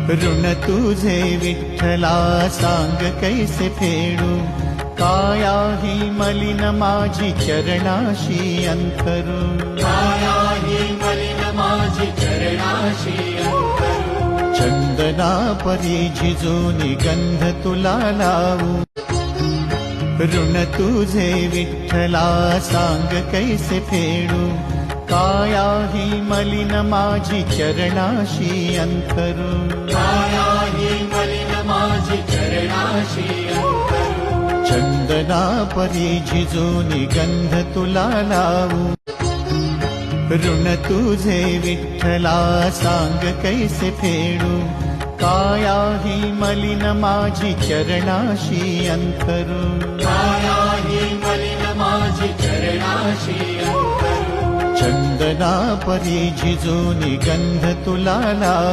ऋण तुझे विठ्ठला सांग कैसे फेडू, काया ही मलिन माझी चरणाशी अंतरू, काया ही मलिन माझी चरणाशी अंतरू, चंदना परी झिजूनी गंध तुला लावू, ऋण तुझे विठ्ठला सांग कैसे फेडू, काया ही मलिन माझी चरणाशी अंतरू, काया ही मलिन माझी चरणाशी अंतरू, चंदना परी झिजूनी गंध तुला लावू, ऋण तुझे विठ्ठला सांग कैसे फेडू, काया ही मलिन माझी चरणाशी अंतरू, काया ही मलिन माझी चरणाशी अंतरू, चंदना परी झिजूनी गंध तुला लावू.